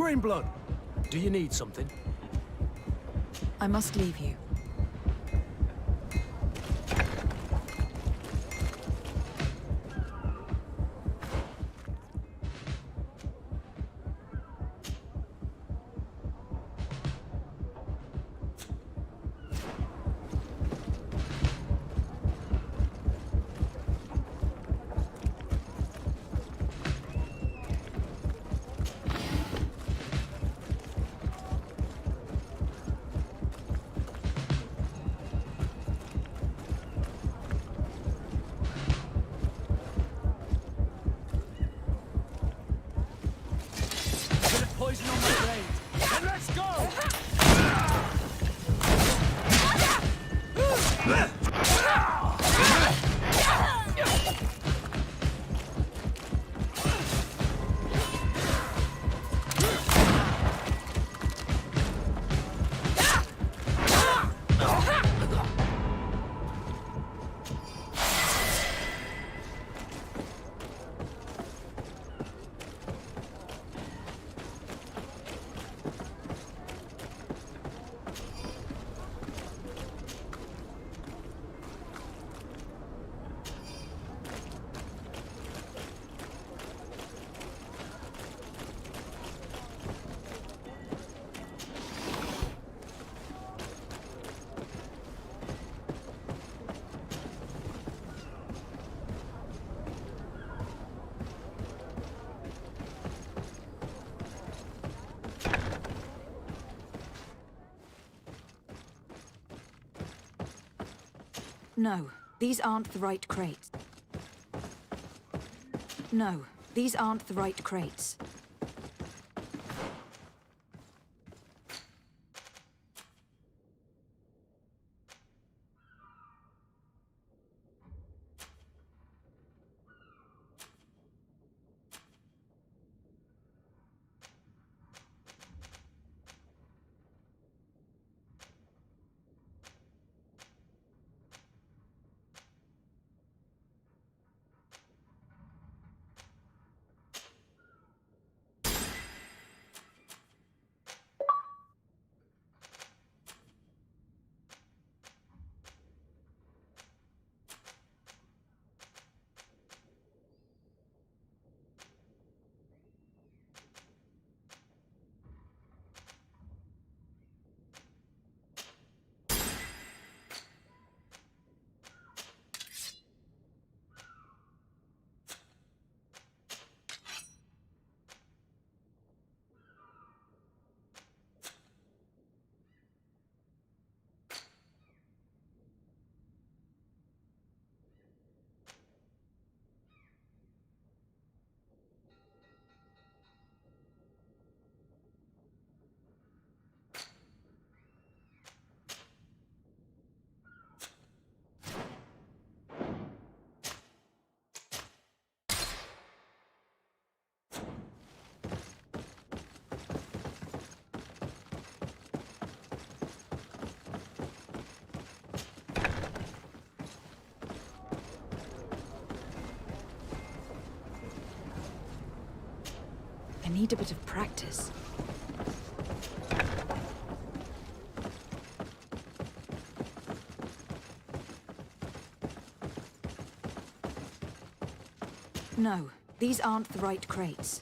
Greenblood, do you need something? I must leave you. Poison on my blade. Then let's go! No, these aren't the right crates. No, these aren't the right crates. I need a bit of practice. No, these aren't the right crates.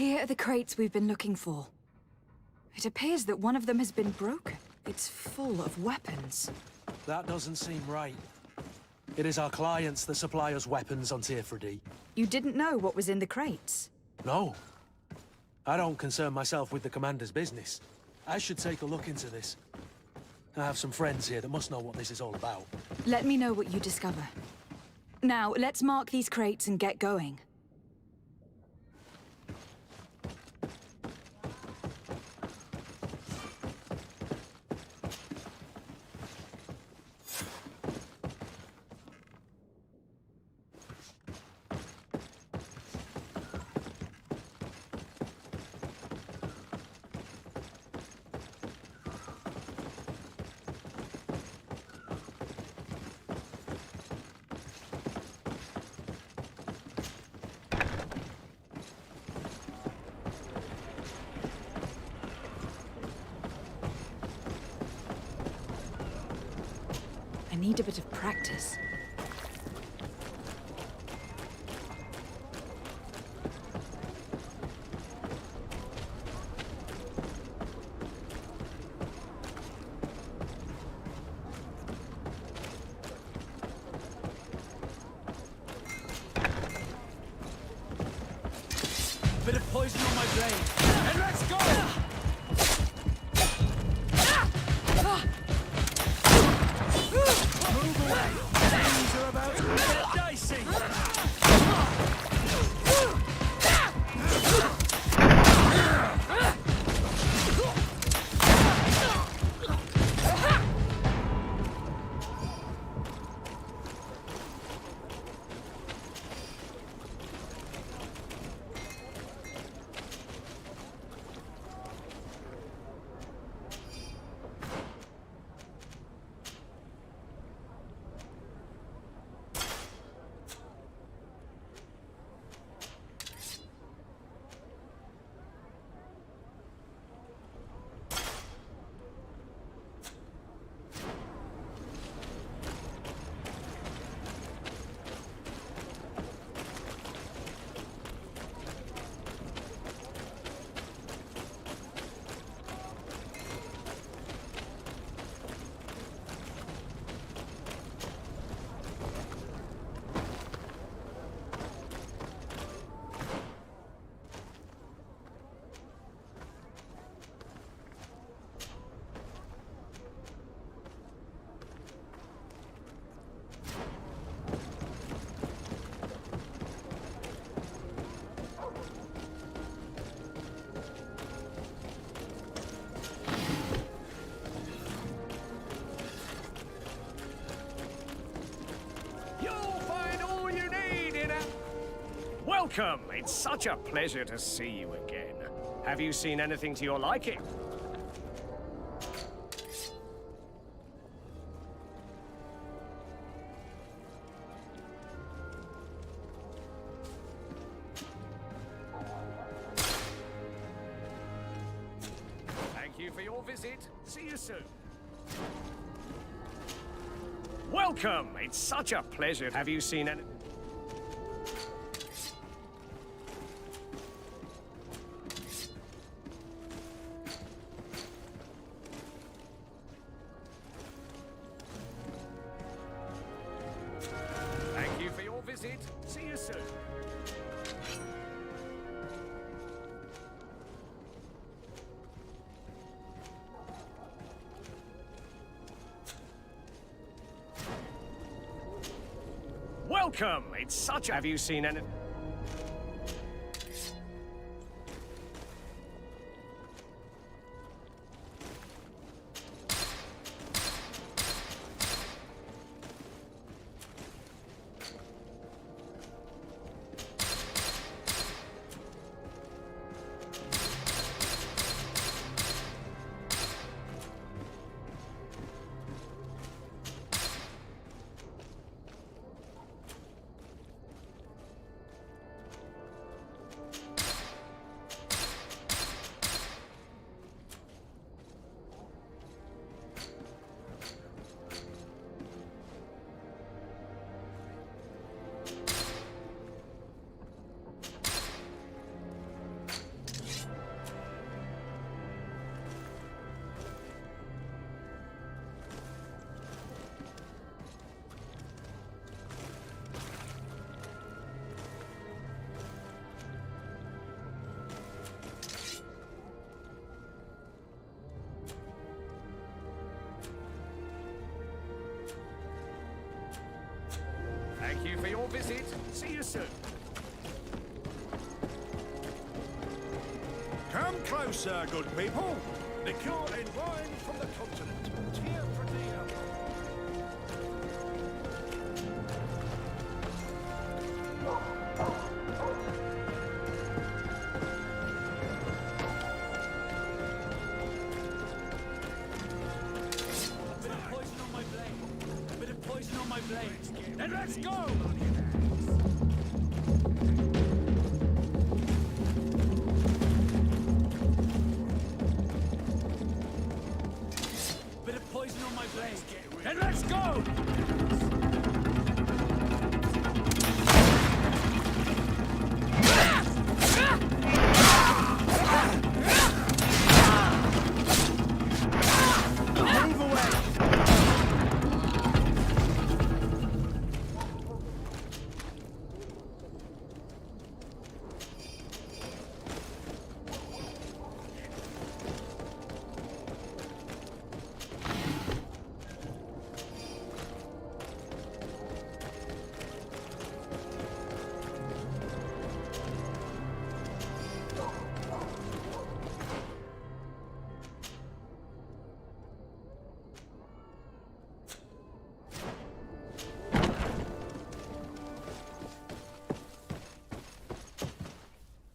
Here are the crates we've been looking for. It appears that one of them has been broken. It's full of weapons. That doesn't seem right. It is our clients that supply us weapons on Tier 3D. You didn't know what was in the crates? No. I don't concern myself with the commander's business. I should take a look into this. I have some friends here that must know what this is all about. Let me know what you discover. Now, let's mark these crates and get going. I need a bit of practice. Bit of poison on my blade. And let's go! Move away! Things are about to get dicey! Welcome! It's such a pleasure to see you again. Have you seen anything to your liking? Thank you for your visit. See you soon. Welcome! It's such a pleasure. Have you seen any... Thank you for your visit. See you soon. Welcome! It's such a... Have you seen any... Thank you for your visit. See you soon. Come closer, good people. Liqueur and wine from the continent. Tear for dear. Then let's go! Bit of poison on my blade. Then let's go! Move away.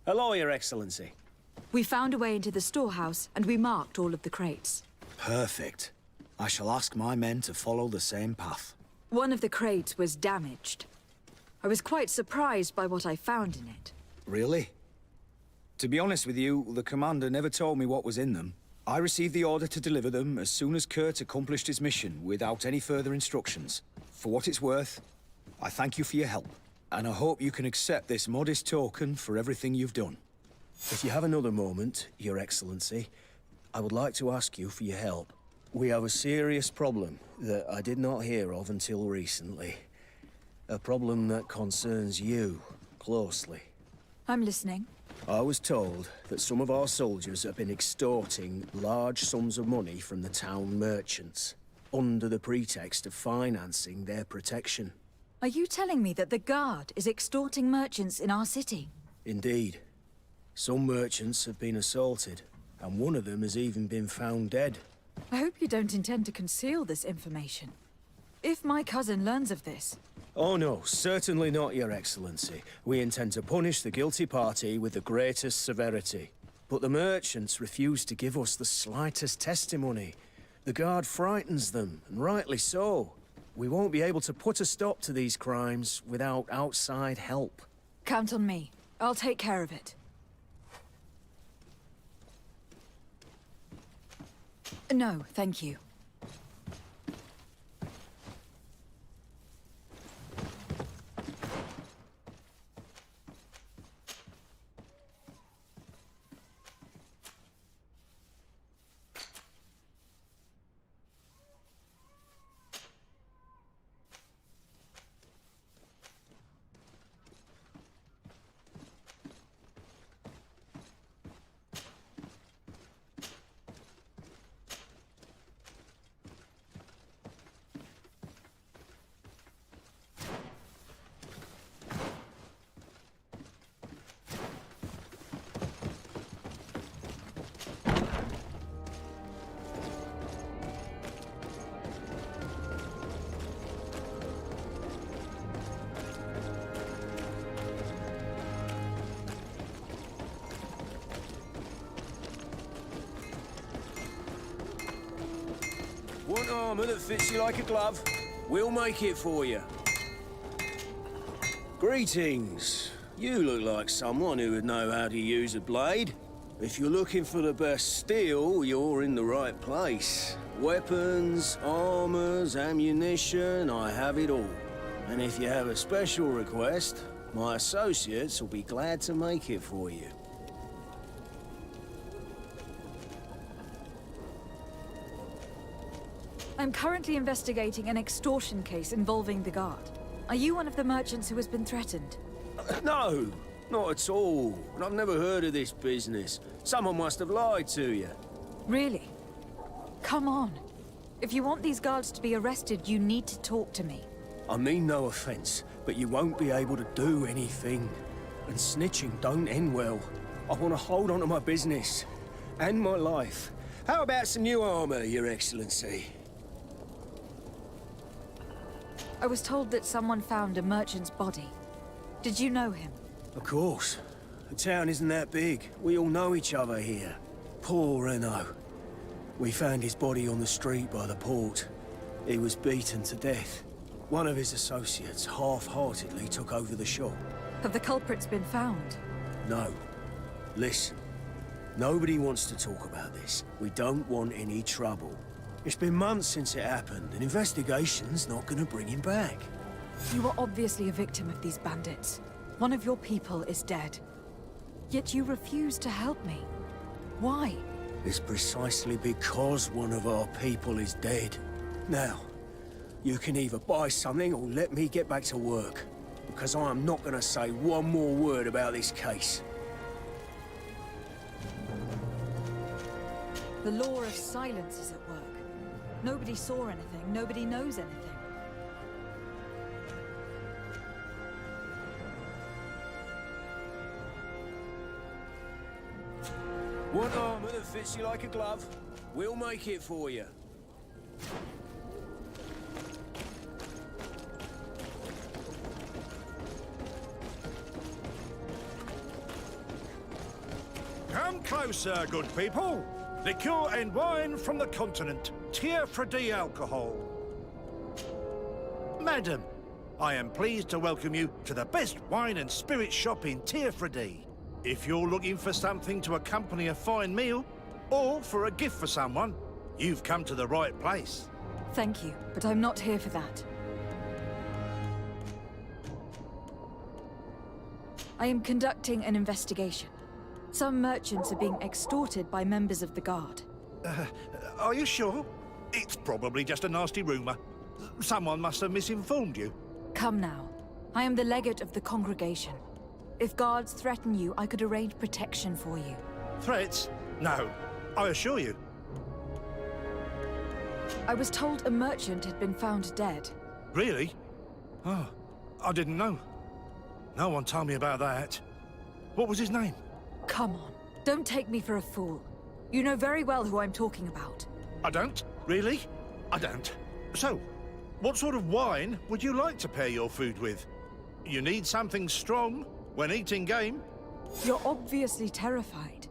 Hello, Your Excellency. We found a way into the storehouse, and we marked all of the crates. Perfect. I shall ask my men to follow the same path. One of the crates was damaged. I was quite surprised by what I found in it. Really? To be honest with you, the commander never told me what was in them. I received the order to deliver them as soon as Kurt accomplished his mission, without any further instructions. For what it's worth, I thank you for your help, and I hope you can accept this modest token for everything you've done. If you have another moment, Your Excellency, I would like to ask you for your help. We have a serious problem that I did not hear of until recently. A problem that concerns you closely. I'm listening. I was told that some of our soldiers have been extorting large sums of money from the town merchants, under the pretext of financing their protection. Are you telling me that the Guard is extorting merchants in our city? Indeed. Some merchants have been assaulted, and one of them has even been found dead. I hope you don't intend to conceal this information. If my cousin learns of this... Oh no, certainly not, Your Excellency. We intend to punish the guilty party with the greatest severity. But the merchants refuse to give us the slightest testimony. The Guard frightens them, and rightly so. We won't be able to put a stop to these crimes without outside help. Count on me. I'll take care of it. No, thank you. Want armor that fits you like a glove? We'll make it for you. Greetings. You look like someone who would know how to use a blade. If you're looking for the best steel, you're in the right place. Weapons, armors, ammunition, I have it all. And if you have a special request, my associates will be glad to make it for you. I'm currently investigating an extortion case involving the Guard. Are you one of the merchants who has been threatened? No, not at all. And I've never heard of this business. Someone must have lied to you. Really? Come on. If you want these guards to be arrested, you need to talk to me. I mean no offense, but you won't be able to do anything. And snitching don't end well. I want to hold on to my business and my life. How about some new armor, Your Excellency? I was told that someone found a merchant's body. Did you know him? Of course. The town isn't that big. We all know each other here. Poor Renault. We found his body on the street by the port. He was beaten to death. One of his associates half-heartedly took over the shop. Have the culprits been found? No. Listen. Nobody wants to talk about this. We don't want any trouble. It's been months since it happened. An investigation's not gonna bring him back. You were obviously a victim of these bandits. One of your people is dead. Yet you refuse to help me. Why? It's precisely because one of our people is dead. Now, you can either buy something or let me get back to work. Because I am not gonna say one more word about this case. The law of silence is at work. Nobody saw anything, nobody knows anything. Want armor that fits you like a glove? We'll make it for you. Come closer, good people. Liqueur and wine from the continent. Tier for D alcohol. Madam, I am pleased to welcome you to the best wine and spirit shop in Tier for D. If you're looking for something to accompany a fine meal, or for a gift for someone, you've come to the right place. Thank you, but I'm not here for that. I am conducting an investigation. Some merchants are being extorted by members of the Guard. Are you sure? It's probably just a nasty rumor. Someone must have misinformed you. Come now. I am the legate of the congregation. If guards threaten you, I could arrange protection for you. Threats? No, I assure you. I was told a merchant had been found dead. Really? Oh, I didn't know. No one told me about that. What was his name? Come on, don't take me for a fool. You know very well who I'm talking about. I don't? Really? I don't. So, what sort of wine would you like to pair your food with? You need something strong when eating game? You're obviously terrified.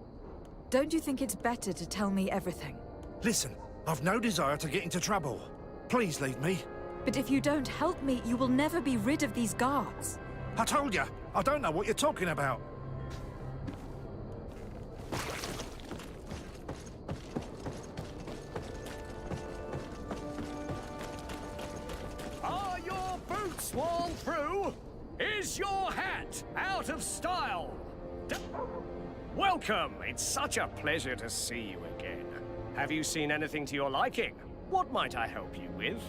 Don't you think it's better to tell me everything? Listen, I've no desire to get into trouble. Please leave me. But if you don't help me, you will never be rid of these guards. I told you, I don't know what you're talking about. Are your boots worn through? Is your hat out of style? Welcome! It's such a pleasure to see you again. Have you seen anything to your liking? What might I help you with?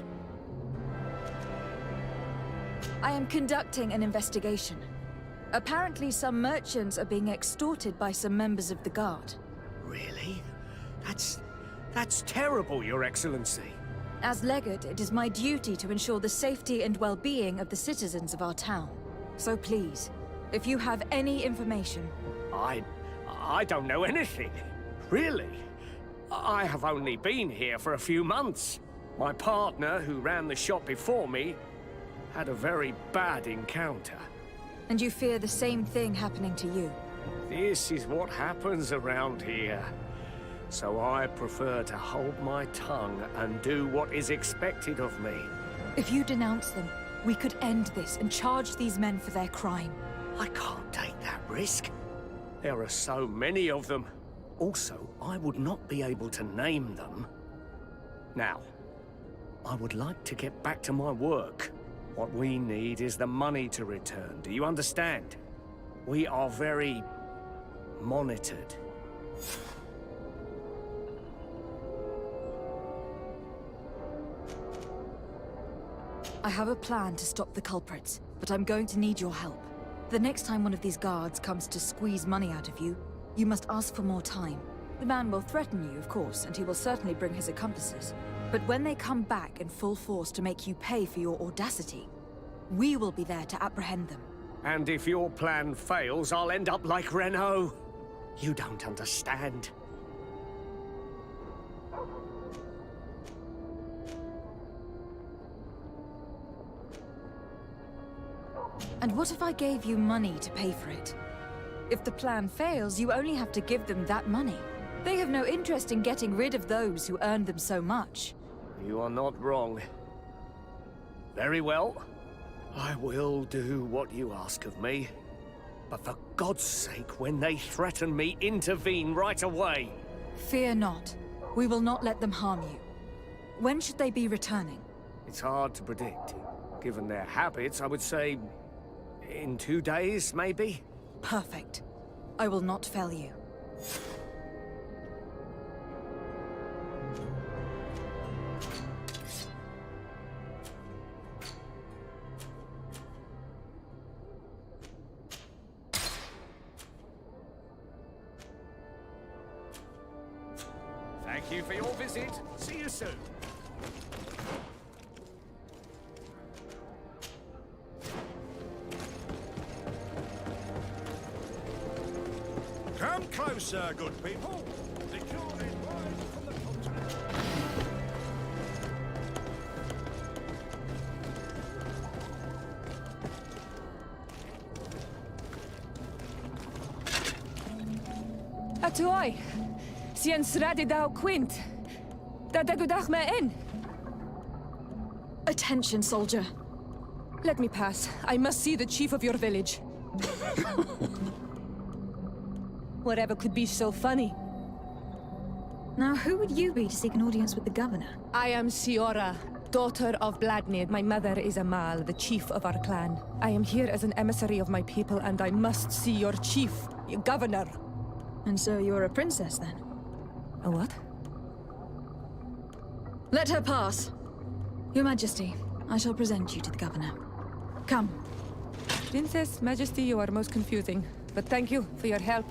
I am conducting an investigation. Apparently some merchants are being extorted by some members of the Guard. Really? That's terrible, Your Excellency. As legate, it is my duty to ensure the safety and well-being of the citizens of our town. So please, if you have any information... I don't know anything. Really? I have only been here for a few months. My partner, who ran the shop before me, had a very bad encounter. And you fear the same thing happening to you? This is what happens around here. So I prefer to hold my tongue and do what is expected of me. If you denounce them, we could end this and charge these men for their crime. I can't take that risk. There are so many of them. Also, I would not be able to name them. Now, I would like to get back to my work. What we need is the money to return. Do you understand? We are very monitored. I have a plan to stop the culprits, but I'm going to need your help. The next time one of these guards comes to squeeze money out of you, you must ask for more time. The man will threaten you, of course, and he will certainly bring his accomplices. But when they come back in full force to make you pay for your audacity, We will be there to apprehend them. And if your plan fails, I'll end up like Renault. You don't understand. And what if I gave you money to pay for it? If the plan fails, you only have to give them that money. They have no interest in getting rid of those who earned them so much. You are not wrong. Very well. I will do what you ask of me. But for God's sake, when they threaten me, intervene right away. Fear not. We will not let them harm you. When should they be returning? It's hard to predict. Given their habits, I would say... in 2 days, maybe? Perfect. I will not fail you. Thank you for your visit. See you soon. Come closer, good people. The cure is wide from the continent. Atuoi, sien sradi dau quint. Da dagudach me in. Attention, soldier. Let me pass. I must see the chief of your village. Whatever could be so funny? Now, who would you be to seek an audience with the governor? I am Siora, daughter of Vladimir. My mother is Amal, the chief of our clan. I am here as an emissary of my people, and I must see your chief, your governor. And so you're a princess, then? A what? Let her pass. Your Majesty, I shall present you to the governor. Come. Princess, Majesty, you are most confusing. But thank you for your help.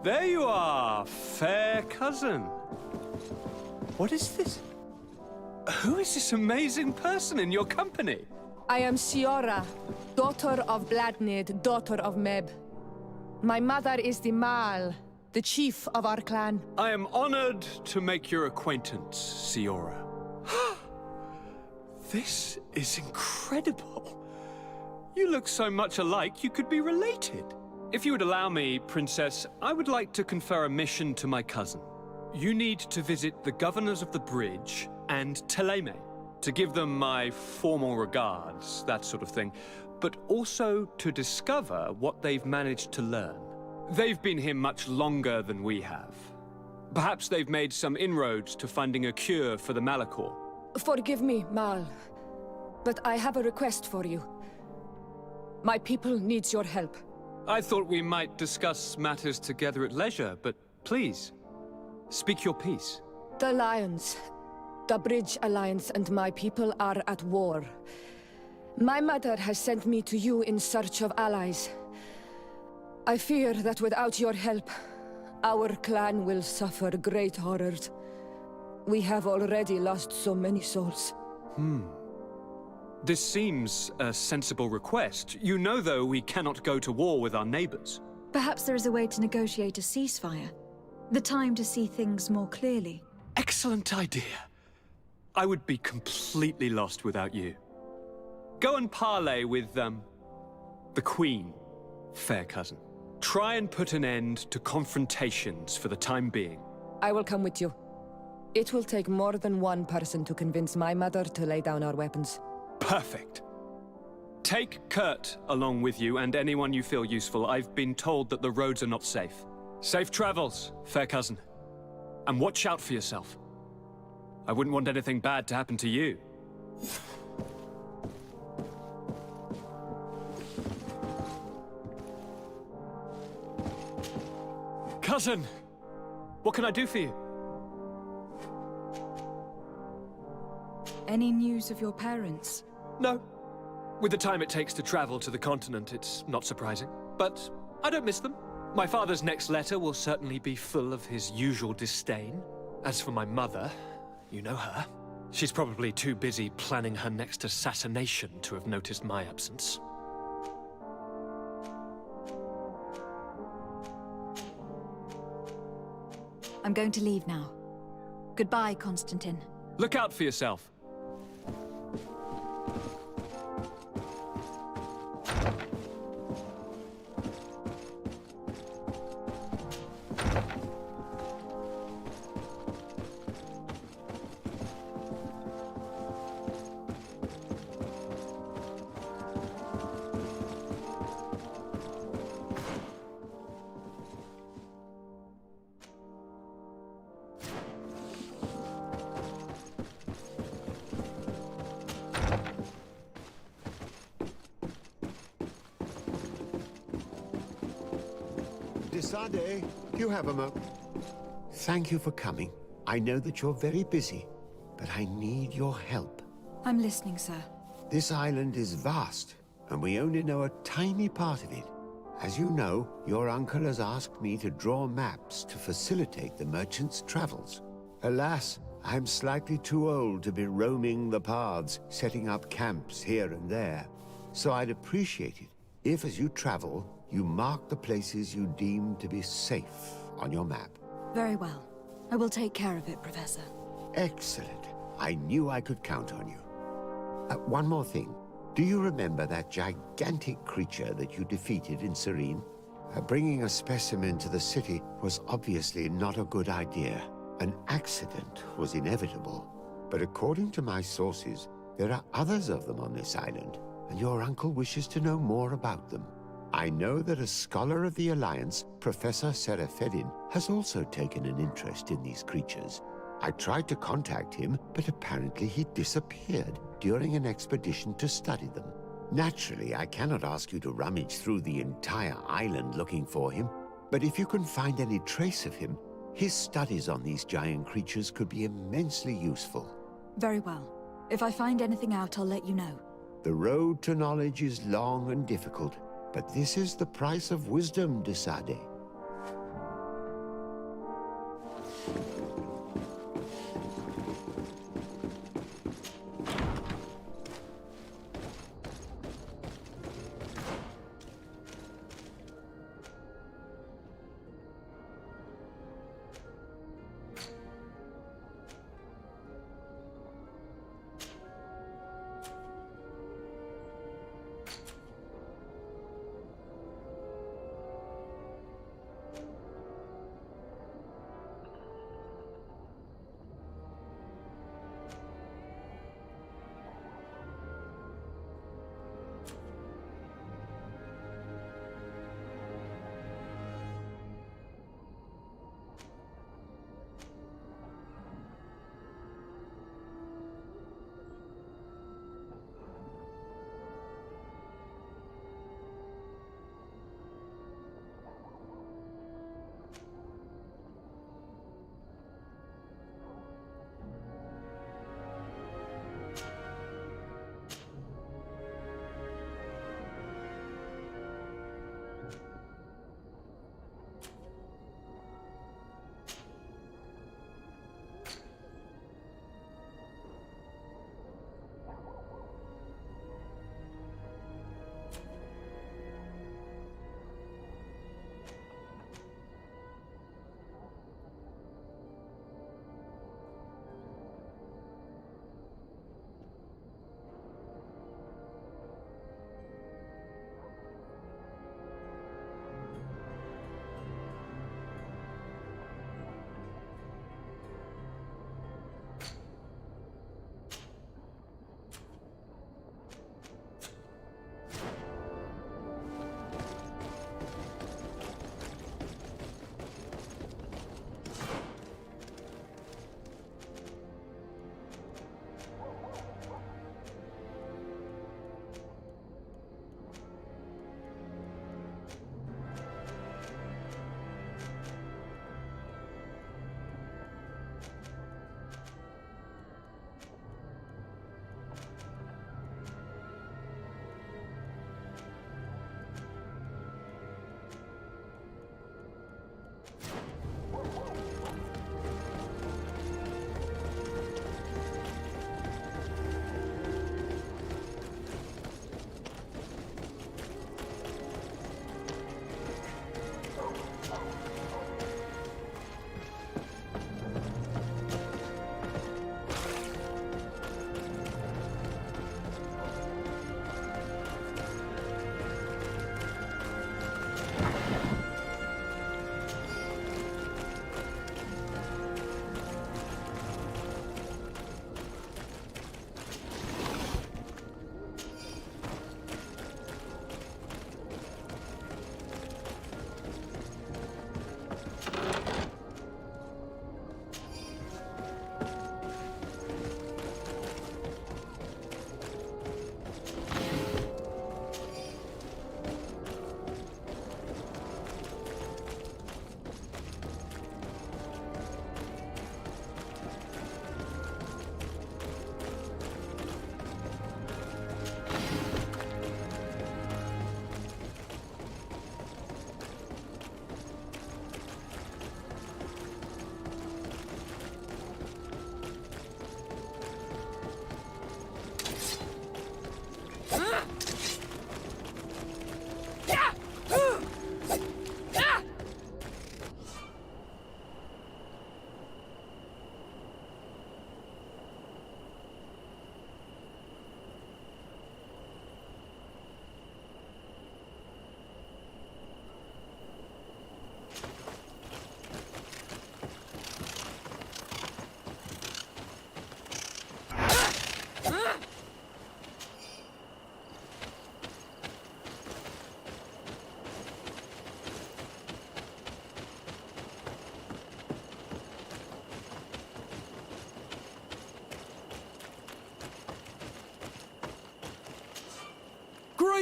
There you are, fair cousin. What is this? Who is this amazing person in your company? I am Siora, daughter of Bladnid, daughter of Meb. My mother is the Mal, the chief of our clan. I am honored to make your acquaintance, Siora. This is incredible. You look so much alike, you could be related. If you would allow me, Princess, I would like to confer a mission to my cousin. You need to visit the governors of the bridge and Teleme to give them my formal regards, that sort of thing, but also to discover what they've managed to learn. They've been here much longer than we have. Perhaps they've made some inroads to finding a cure for the Malachor. Forgive me, Mal, but I have a request for you. My people needs your help. I thought we might discuss matters together at leisure, but please, speak your piece. The Lions, the Bridge Alliance and my people are at war. My mother has sent me to you in search of allies. I fear that without your help, our clan will suffer great horrors. We have already lost so many souls. This seems a sensible request. You know, though, we cannot go to war with our neighbors. Perhaps there is a way to negotiate a ceasefire. The time to see things more clearly. Excellent idea. I would be completely lost without you. Go and parley with, the Queen, fair cousin. Try and put an end to confrontations for the time being. I will come with you. It will take more than one person to convince my mother to lay down our weapons. Perfect. Take Kurt along with you and anyone you feel useful. I've been told that the roads are not safe. Safe travels, fair cousin. And watch out for yourself. I wouldn't want anything bad to happen to you. Cousin! What can I do for you? Any news of your parents? No. With the time it takes to travel to the continent, it's not surprising. But I don't miss them. My father's next letter will certainly be full of his usual disdain. As for my mother, you know her. She's probably too busy planning her next assassination to have noticed my absence. I'm going to leave now. Goodbye, Constantine. Look out for yourself. Sade, you have a moment. Thank you for coming. I know that you're very busy, but I need your help. I'm listening, sir. This island is vast, and we only know a tiny part of it. As you know, your uncle has asked me to draw maps to facilitate the merchants' travels. Alas, I'm slightly too old to be roaming the paths, setting up camps here and there. So I'd appreciate it if, as you travel, you mark the places you deem to be safe on your map. Very well. I will take care of it, Professor. Excellent. I knew I could count on you. One more thing. Do you remember that gigantic creature that you defeated in Serene? Bringing a specimen to the city was obviously not a good idea. An accident was inevitable. But according to my sources, there are others of them on this island, and your uncle wishes to know more about them. I know that a scholar of the Alliance, Professor Serafedin, has also taken an interest in these creatures. I tried to contact him, but apparently he disappeared during an expedition to study them. Naturally, I cannot ask you to rummage through the entire island looking for him, but if you can find any trace of him, his studies on these giant creatures could be immensely useful. Very well. If I find anything out, I'll let you know. The road to knowledge is long and difficult, but this is the price of wisdom, de Sade.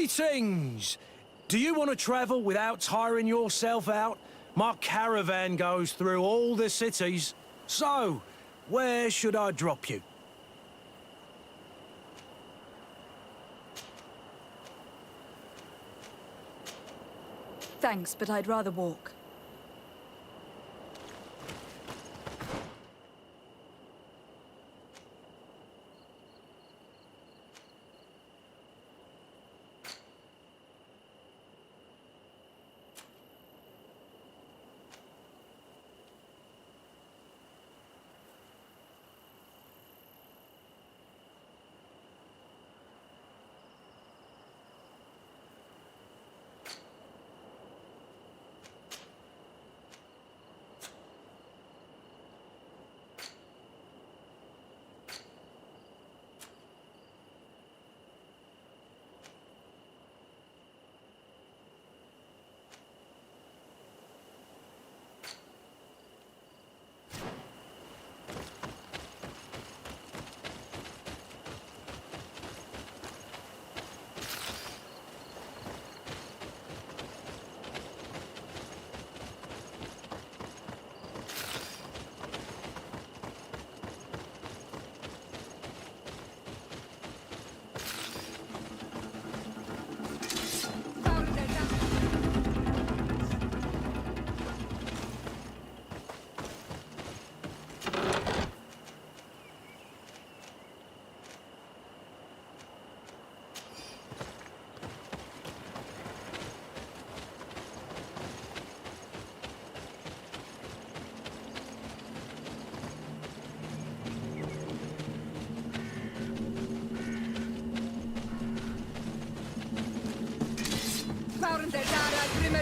Greetings! Do you want to travel without tiring yourself out? My caravan goes through all the cities. So, where should I drop you? Thanks, but I'd rather walk.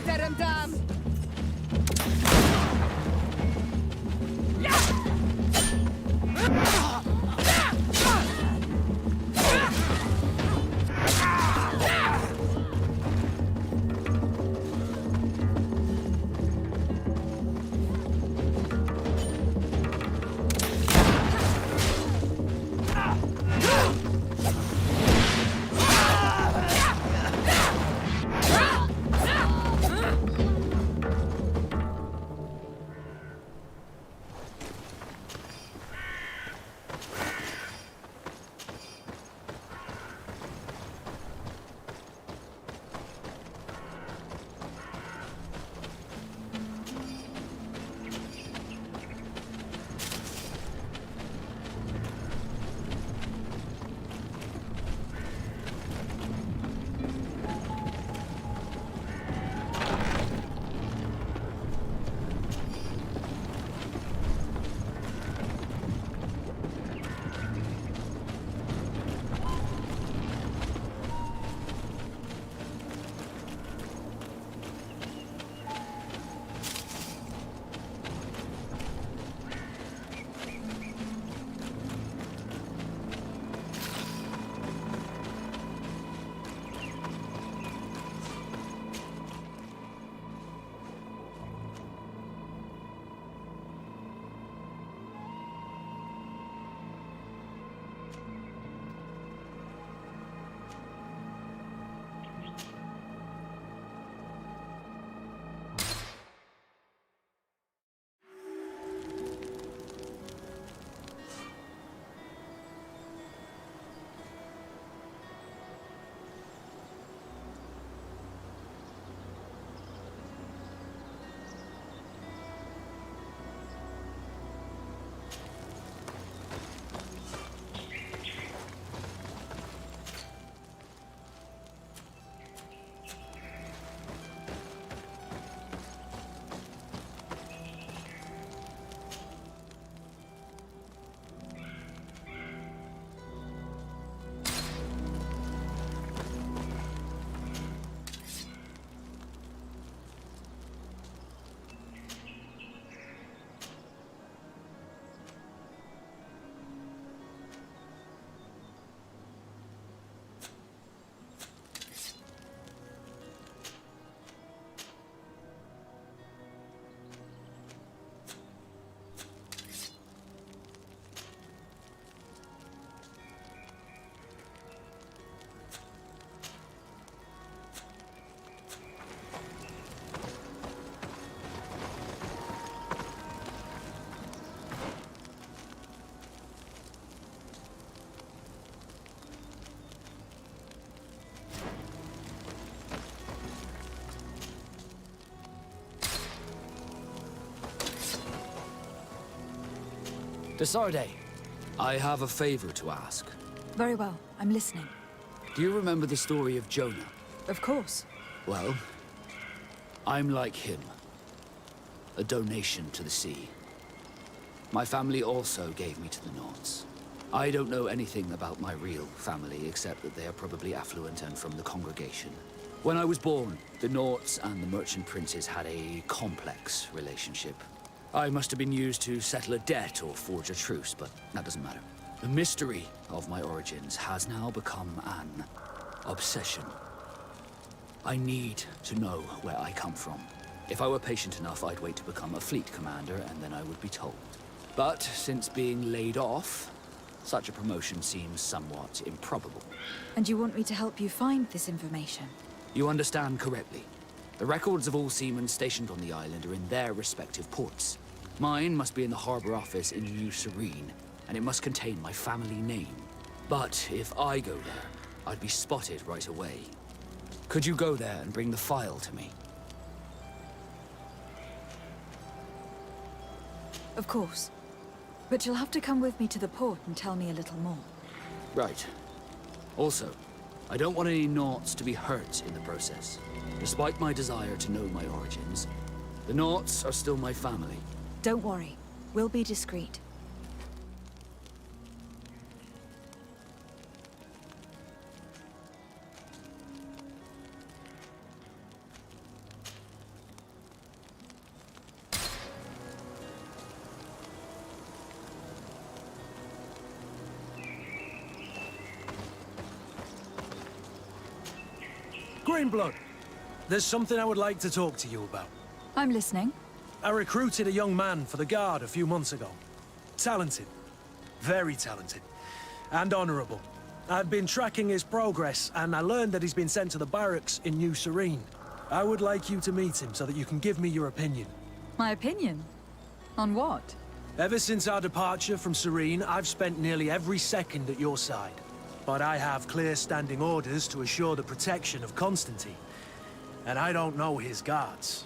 Terendam! Desarde, I have a favor to ask. Very well, I'm listening. Do you remember the story of Jonah? Of course. Well, I'm like him. A donation to the sea. My family also gave me to the Nords. I don't know anything about my real family, except that they are probably affluent and from the congregation. When I was born, the Nords and the merchant princes had a complex relationship. I must have been used to settle a debt or forge a truce, but that doesn't matter. The mystery of my origins has now become an obsession. I need to know where I come from. If I were patient enough, I'd wait to become a fleet commander, and then I would be told. But since being laid off, such a promotion seems somewhat improbable. And you want me to help you find this information? You understand correctly. The records of all seamen stationed on the island are in their respective ports. Mine must be in the harbor office in New Serene, and it must contain my family name. But if I go there, I'd be spotted right away. Could you go there and bring the file to me? Of course. But you'll have to come with me to the port and tell me a little more. Right. Also, I don't want any Nauts to be hurt in the process. Despite my desire to know my origins, the Nauts are still my family. Don't worry. We'll be discreet. Greenblood, there's something I would like to talk to you about. I'm listening. I recruited a young man for the Guard a few months ago. Talented. Very talented. And honorable. I've been tracking his progress, and I learned that he's been sent to the barracks in New Serene. I would like you to meet him so that you can give me your opinion. My opinion? On what? Ever since our departure from Serene, I've spent nearly every second at your side. But I have clear standing orders to assure the protection of Constantine. And I don't know his guards.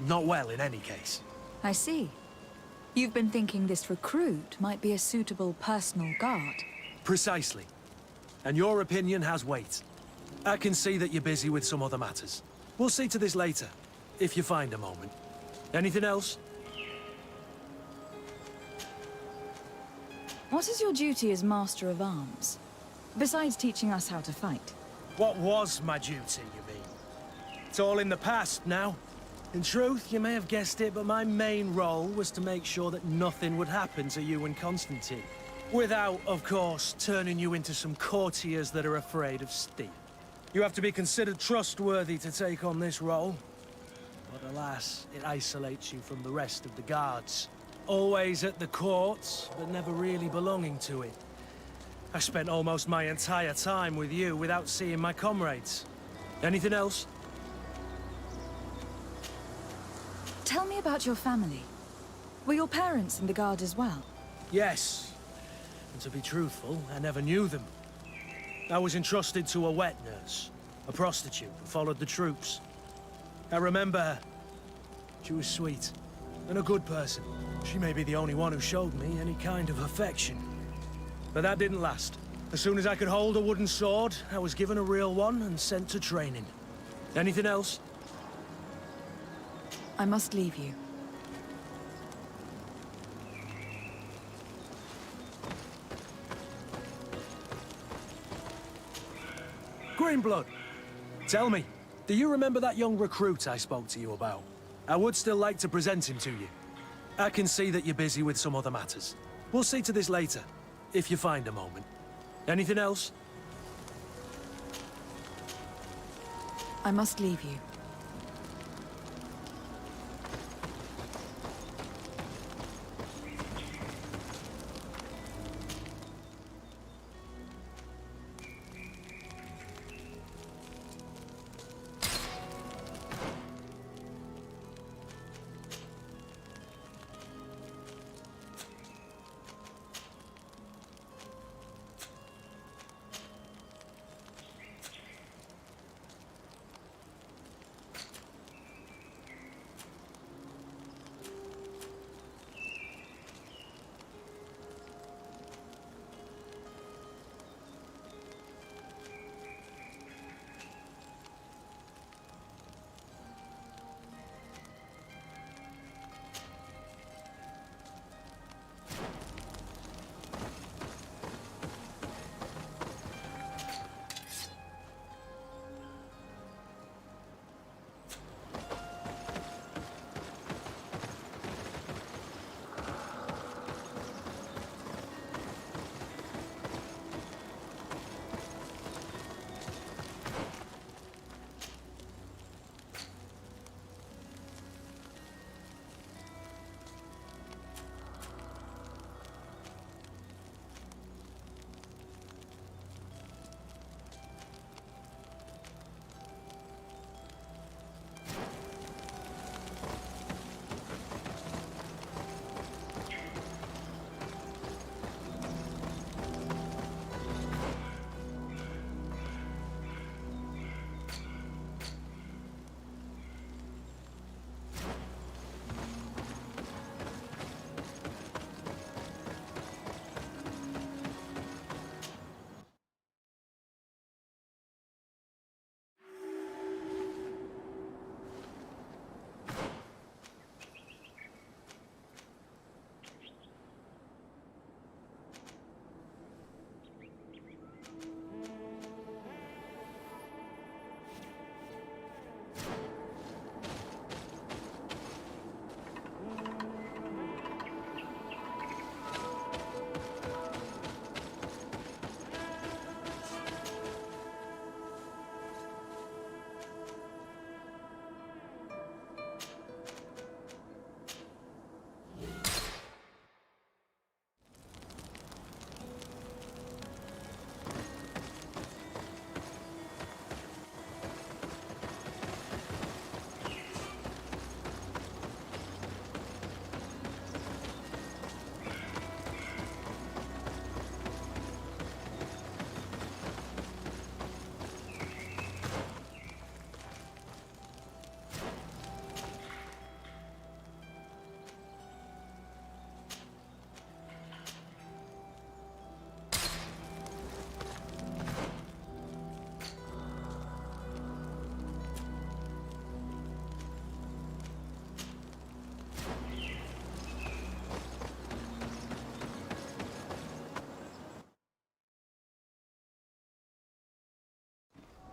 Not well, in any case. I see. You've been thinking this recruit might be a suitable personal guard. Precisely. And your opinion has weight. I can see that you're busy with some other matters. We'll see to this later, if you find a moment. Anything else? What is your duty as Master of Arms? Besides teaching us how to fight. What was my duty, you mean? It's all in the past now. In truth, you may have guessed it, but my main role was to make sure that nothing would happen to you and Constantine. Without, of course, turning you into some courtiers that are afraid of steel. You have to be considered trustworthy to take on this role. But alas, it isolates you from the rest of the guards. Always at the courts, but never really belonging to it. I spent almost my entire time with you without seeing my comrades. Anything else? Tell me about your family. Were your parents in the Guard as well? Yes. And to be truthful, I never knew them. I was entrusted to a wet nurse, a prostitute who followed the troops. I remember her. She was sweet, and a good person. She may be the only one who showed me any kind of affection. But that didn't last. As soon as I could hold a wooden sword, I was given a real one and sent to training. Anything else? I must leave you. Greenblood, tell me, do you remember that young recruit I spoke to you about? I would still like to present him to you. I can see that you're busy with some other matters. We'll see to this later, if you find a moment. Anything else? I must leave you.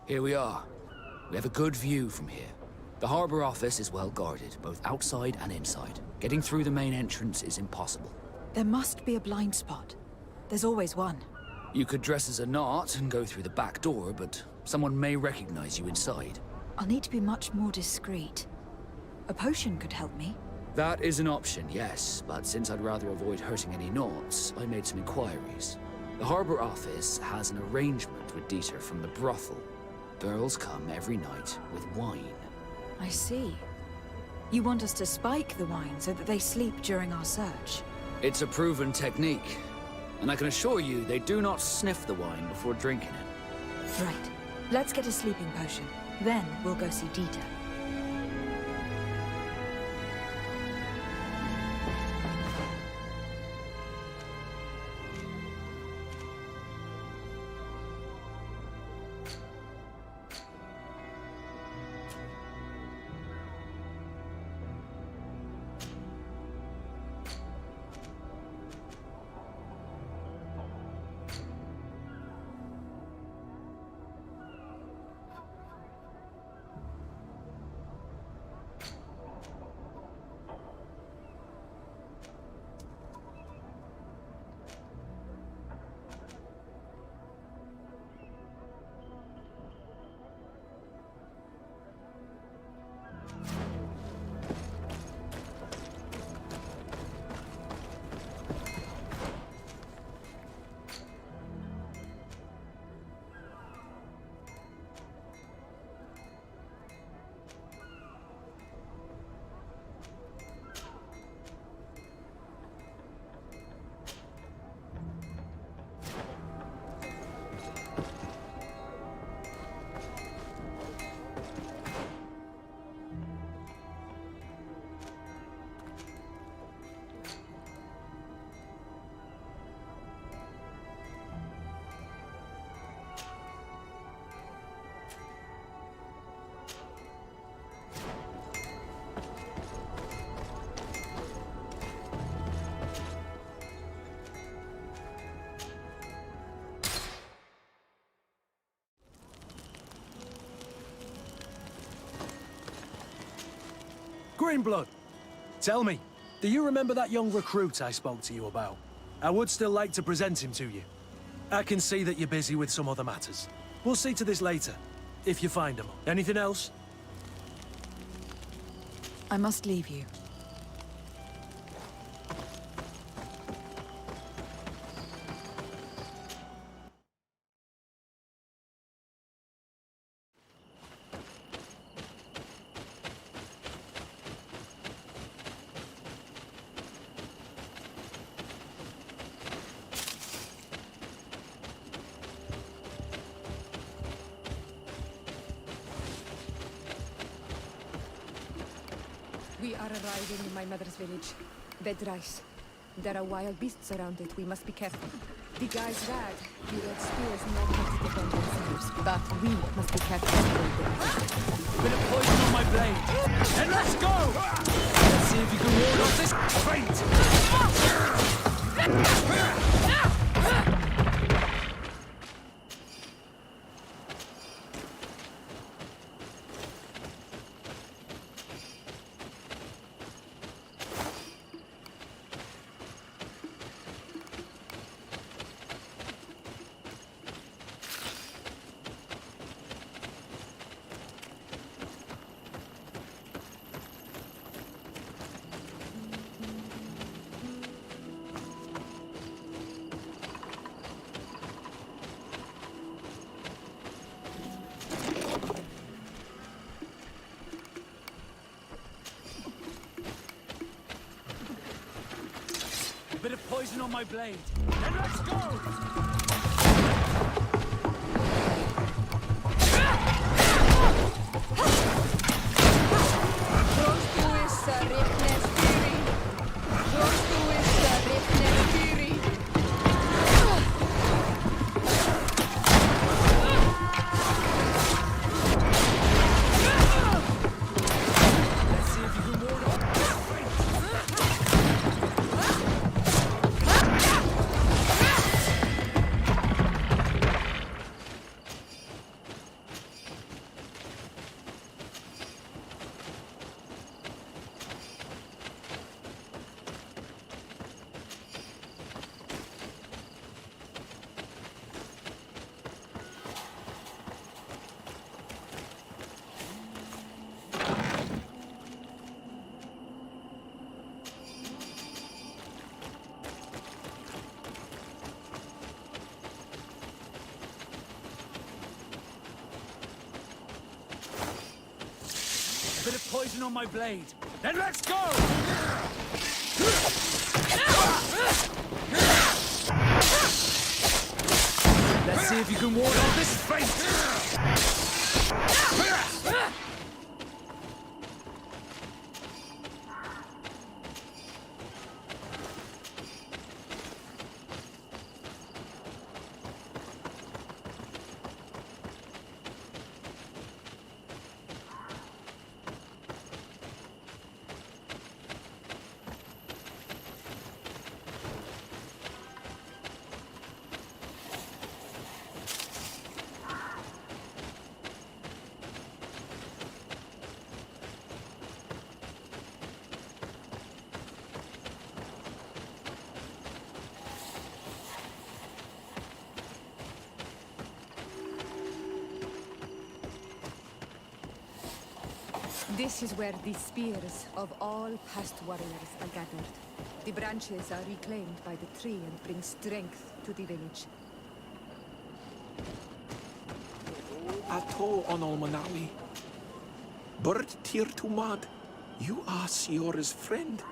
Here we are. We have a good view from here. The harbor office is well guarded, both outside and inside. Getting through the main entrance is impossible. There must be a blind spot. There's always one. You could dress as a knot and go through the back door, but someone may recognize you inside. I'll need to be much more discreet. A potion could help me. That is an option, yes, but since I'd rather avoid hurting any knots, I made some inquiries. The harbor office has an arrangement with Dieter from the brothel. Girls come every night with wine. I see. You want us to spike the wine so that they sleep during our search? It's a proven technique, and I can assure you they do not sniff the wine before drinking it. Right. Let's get a sleeping potion. Then we'll go see Dieter. Greenblood, tell me, do you remember that young recruit I spoke to you about? I would still like to present him to you. I can see that you're busy with some other matters. We'll see to this later, if you find him. Anything else? I must leave you. We are arriving in my mother's village. Bedrice. There are wild beasts around it. We must be careful. The guys rag. The red spears know how to defend themselves, but we must be careful. Bit of poison on my blade. And let's go! Let's see if you can ward off this fate! Bit of poison on my blade. And let's go! bit of poison on my blade. Then let's go! Let's see if you can ward off this fate! This is where the spears of all past warriors are gathered. The branches are reclaimed by the tree and bring strength to the village. Ato onol manawi. Bird tir tumad. You are Siora's friend.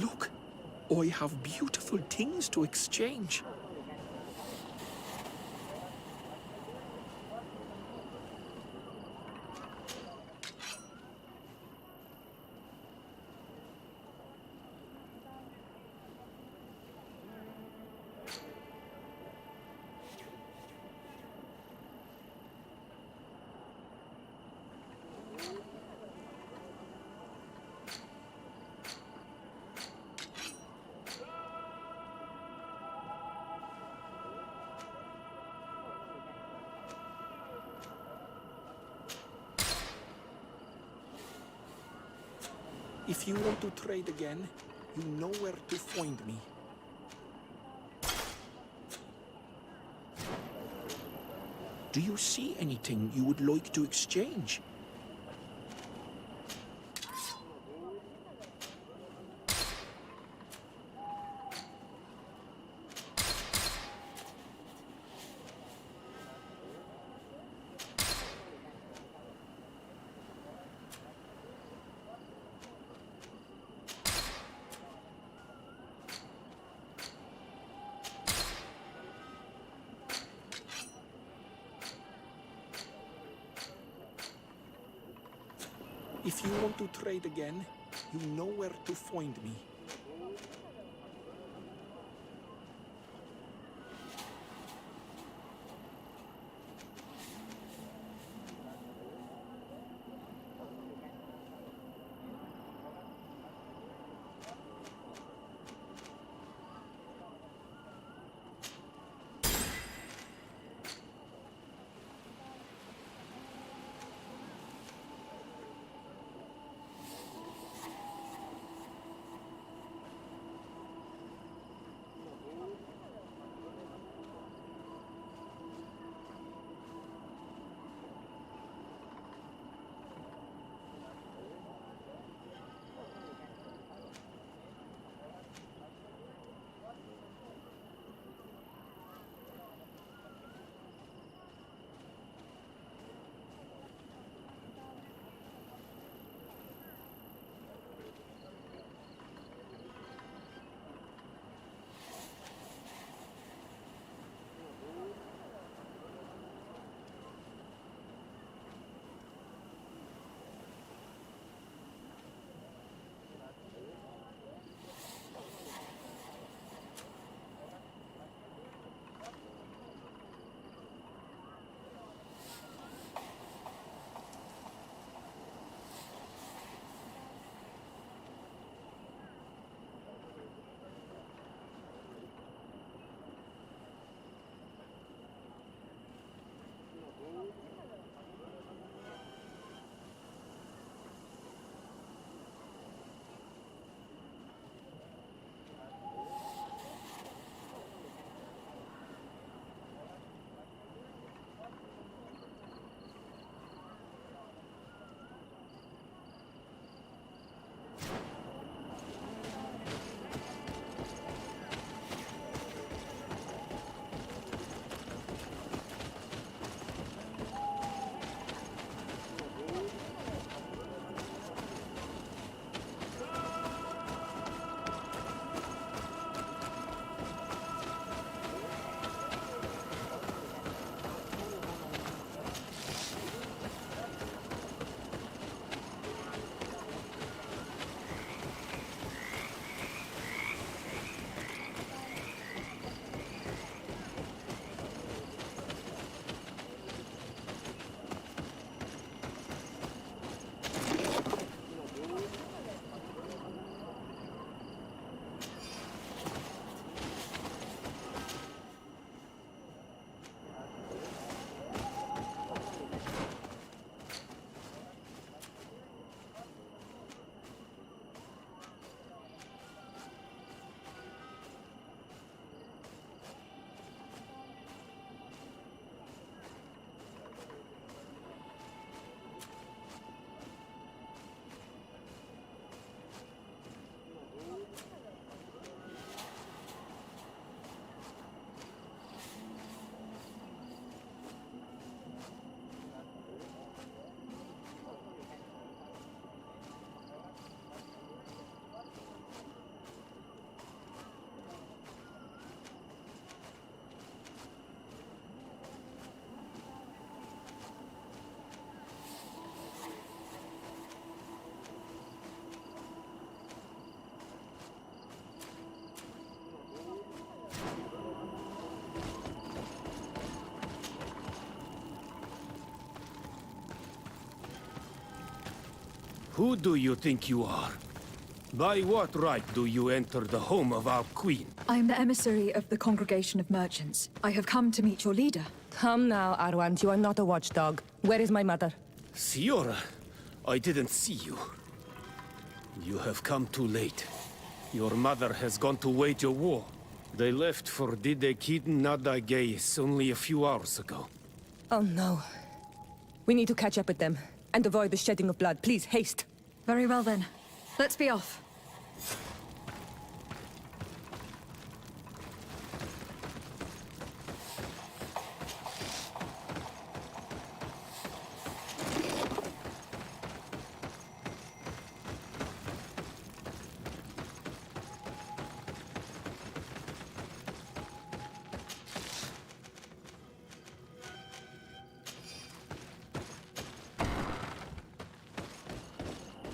Look, I have beautiful things to exchange. If you want to trade again, you know where to find me. Do you see anything you would like to exchange? If you want to trade again, you know where to find me. Who do you think you are? By what right do you enter the home of our queen? I am the emissary of the Congregation of Merchants. I have come to meet your leader. Come now, Arwand. You are not a watchdog. Where is my mother? Siora, I didn't see you. You have come too late. Your mother has gone to wage a war. They left for Didekid Nadagais only a few hours ago. Oh no. We need to catch up with them and avoid the shedding of blood. Please, haste. Very well then. Let's be off.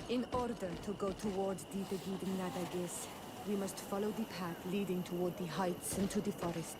In order to go towards Didegid Nadagis, we must follow the path leading toward the heights and to the forest.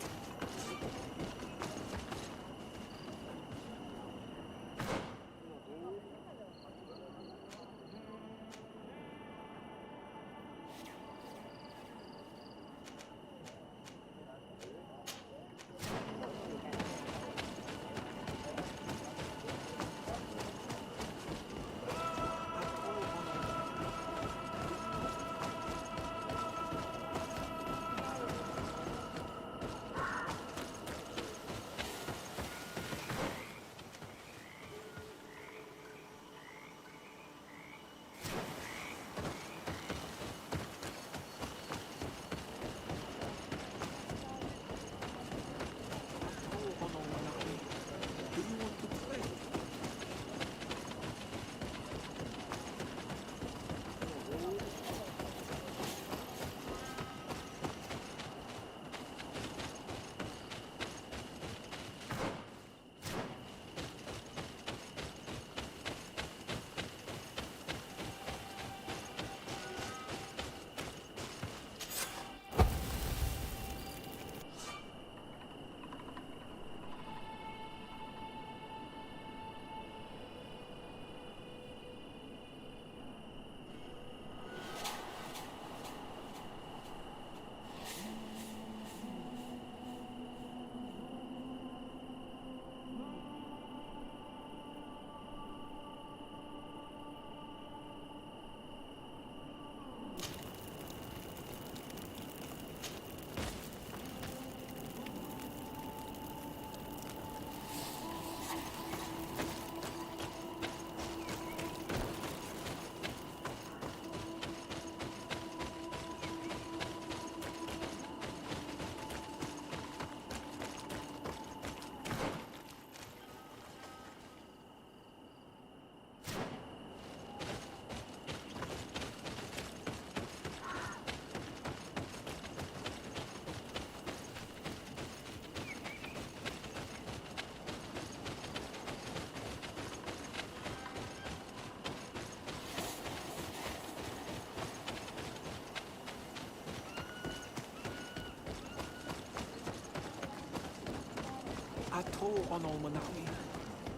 Ato ono manawi.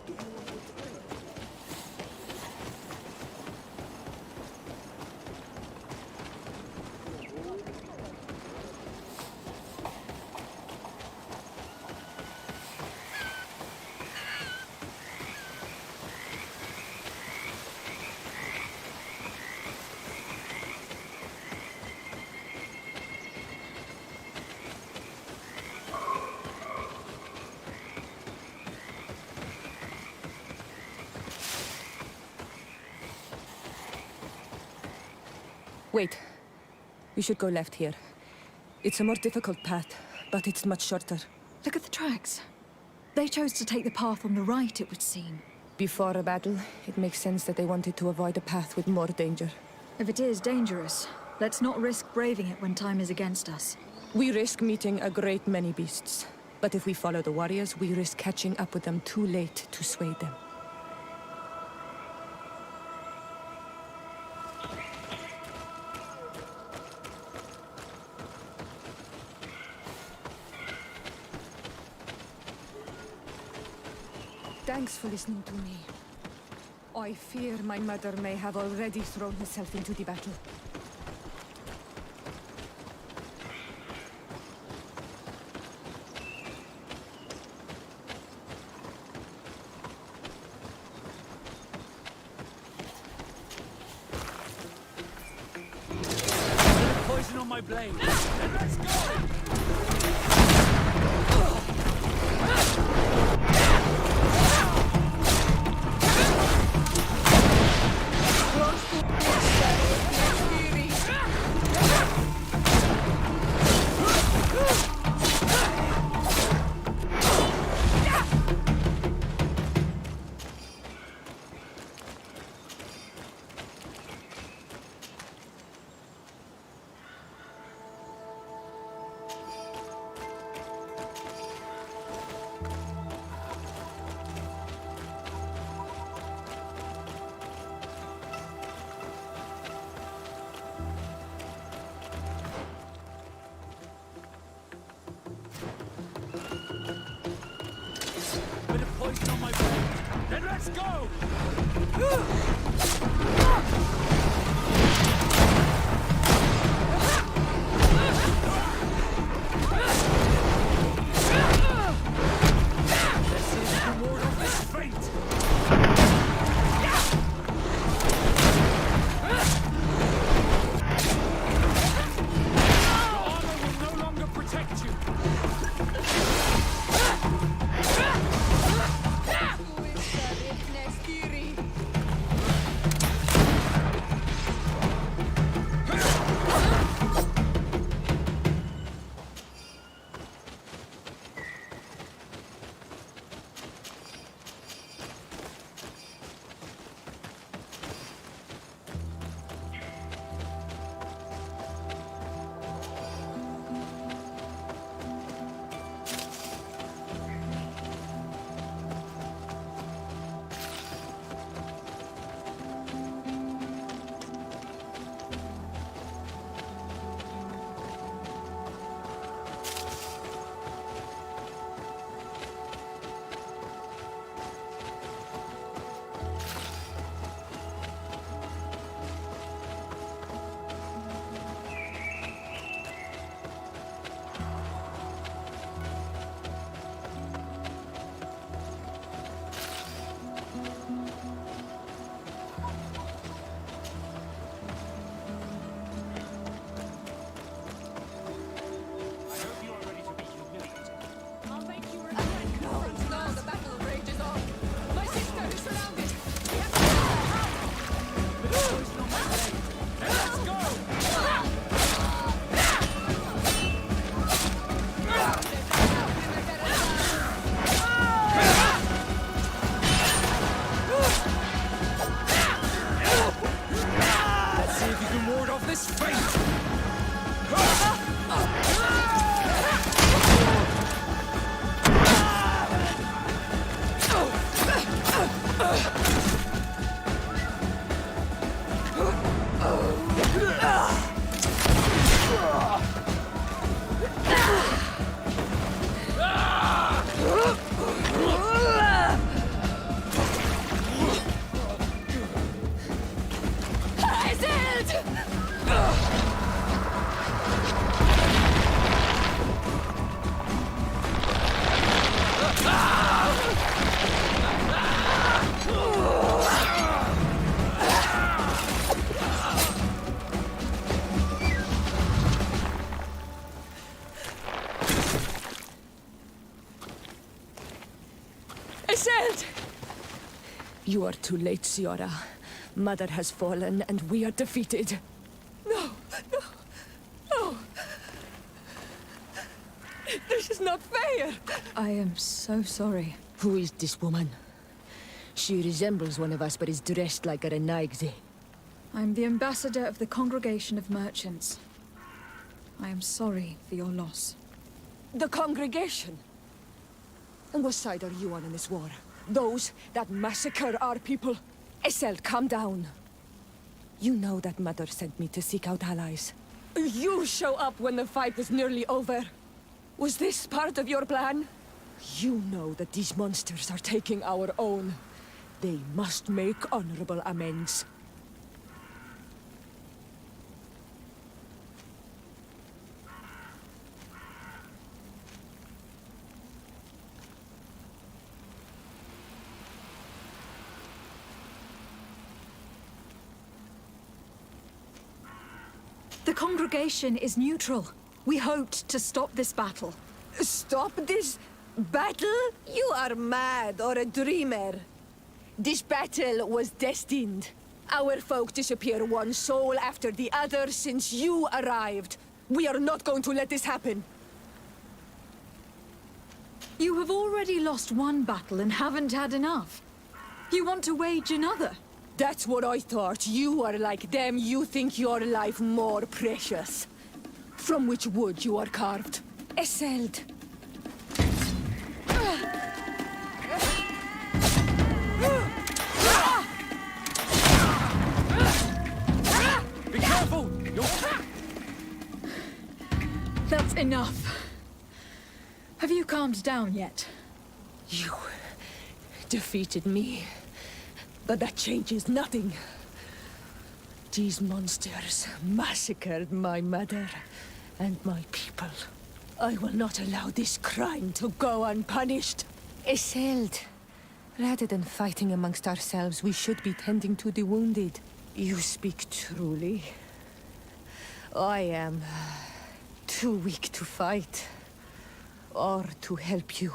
Do you want to drink? Wait. We should go left here. It's a more difficult path, but it's much shorter. Look at the tracks. They chose to take the path on the right, it would seem. Before a battle, it makes sense that they wanted to avoid a path with more danger. If it is dangerous, let's not risk braving it when time is against us. We risk meeting a great many beasts. But if we follow the warriors, we risk catching up with them too late to sway them. Thanks for listening to me. I fear my mother may have already thrown herself into the battle. Poison on my blade. Then let's go! Bit of poison on my blade. Then let's go! Let's see if you ward off this fate! Your armor will no longer protect you. You are too late, Siora. Mother has fallen, and we are defeated. No, no, no. This is not fair. I am so sorry. Who is this woman? She resembles one of us, but is dressed like a Renaigze. I'm the ambassador of the Congregation of Merchants. I am sorry for your loss. The Congregation? And what side are you on in this war? Those that massacre our people? Esel, calm down. You know that Mother sent me to seek out allies. You show up when the fight was nearly over. Was this part of your plan? You know that these monsters are taking our own. They must make honorable amends. The congregation is neutral. We hoped to stop this battle. Stop this battle? You are mad or a dreamer. This battle was destined. Our folk disappear one soul after the other since you arrived. We are not going to let this happen. You have already lost one battle and haven't had enough. You want to wage another? That's what I thought. You are like them. You think your life more precious. From which wood you are carved? Eseld. Be careful! That's enough. Have you calmed down yet? You defeated me. But that changes nothing. These monsters massacred my mother and my people. I will not allow this crime to go unpunished. Eseld, rather than fighting amongst ourselves, we should be tending to the wounded. You speak truly. I am too weak to fight or to help you.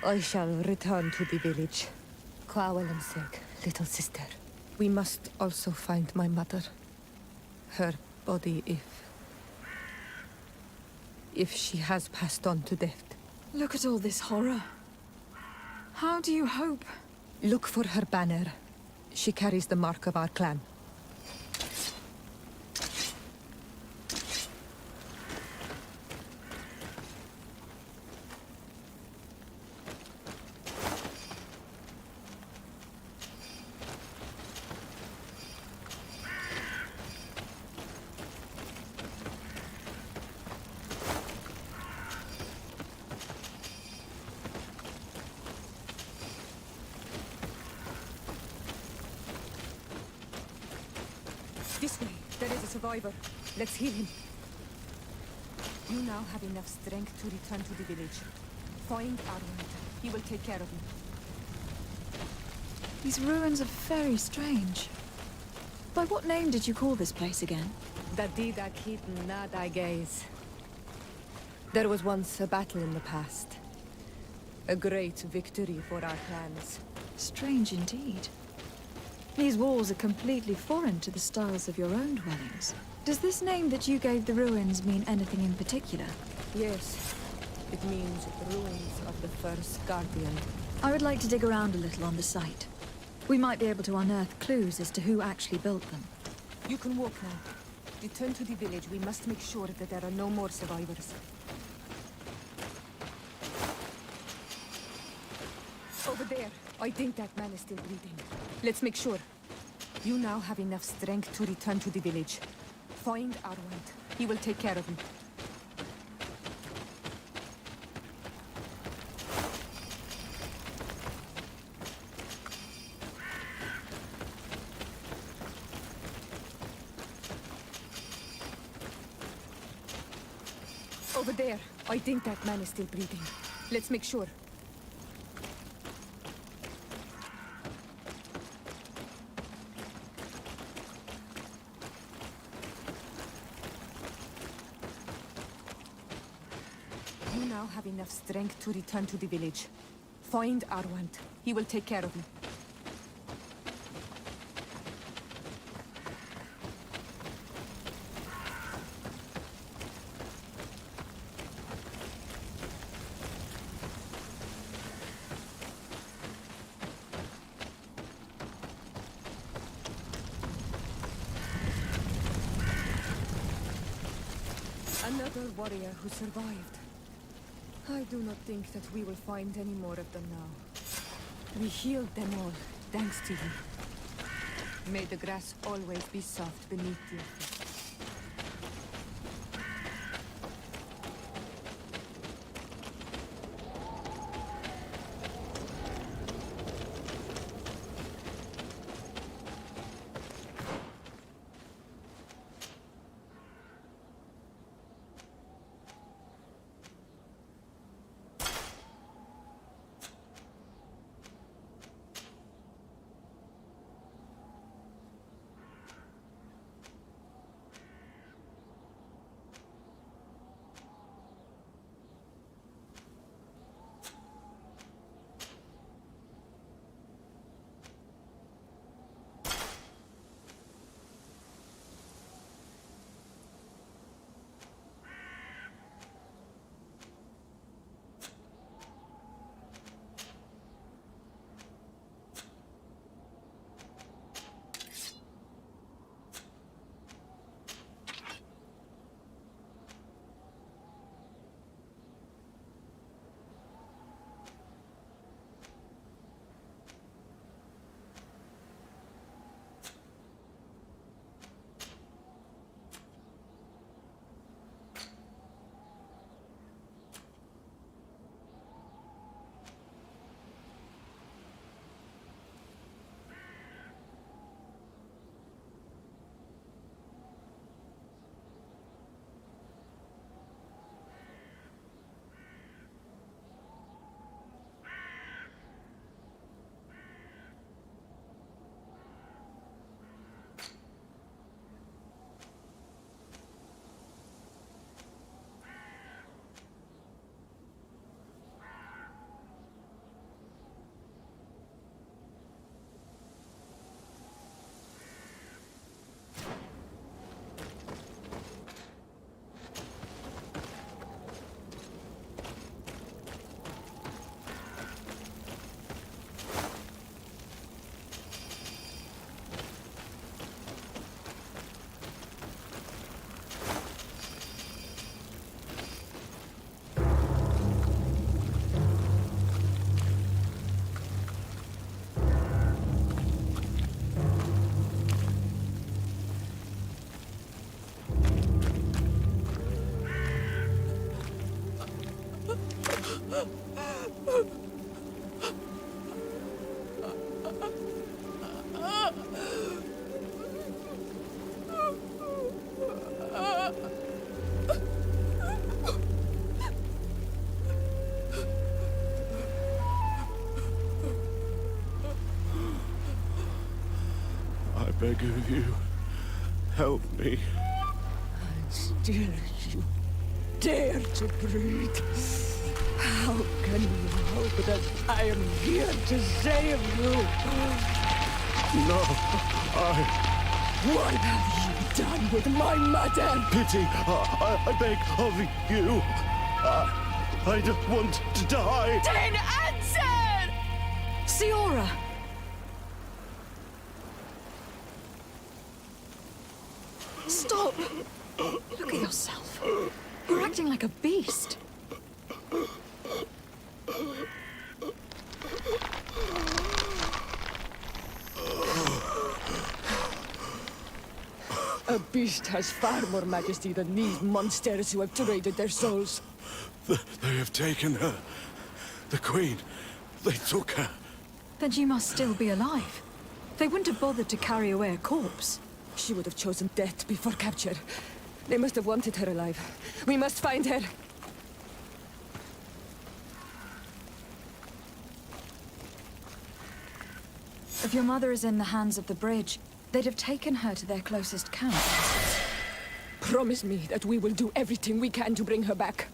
I shall return to the village. Kwawalamsek, little sister. We must also find my mother. Her body, if she has passed on to death. Look at all this horror. How do you hope? Look for her banner. She carries the mark of our clan. This way. There is a survivor. Let's heal him. You now have enough strength to return to the village. Find Arwen. He will take care of you. These ruins are very strange. By what name did you call this place again? Dadida Keaton Nada Gaze. There was once a battle in the past. A great victory for our clans. Strange indeed. These walls are completely foreign to the styles of your own dwellings. Does this name that you gave the ruins mean anything in particular? Yes. It means ruins of the first Guardian. I would like to dig around a little on the site. We might be able to unearth clues as to who actually built them. You can walk now. Return to the village. We must make sure that there are no more survivors. Over there. I think that man is still breathing. Let's make sure. You now have enough strength to return to the village. Find Arwen. He will take care of you. Over there. I think that man is still breathing. Let's make sure. You now have enough strength to return to the village. Find Arwen. He will take care of you. Another warrior who survived. I do not think that we will find any more of them now. We healed them all, thanks to you. May the grass always be soft beneath your feet. I beg of you, help me. Still you dare to breathe. How can you hope that I am here to save you? No, What have you done with my mother? pity, I beg of you. I don't want to die. Then answer! Siora! Stop! Look at yourself. You're acting like a beast. A beast has far more majesty than these monsters who have traded their souls. They have taken her. The Queen. They took her. Then she must still be alive. They wouldn't have bothered to carry away a corpse. She would have chosen death before capture. They must have wanted her alive. We must find her. If your mother is in the hands of the bridge, they'd have taken her to their closest camp. Promise me that we will do everything we can to bring her back.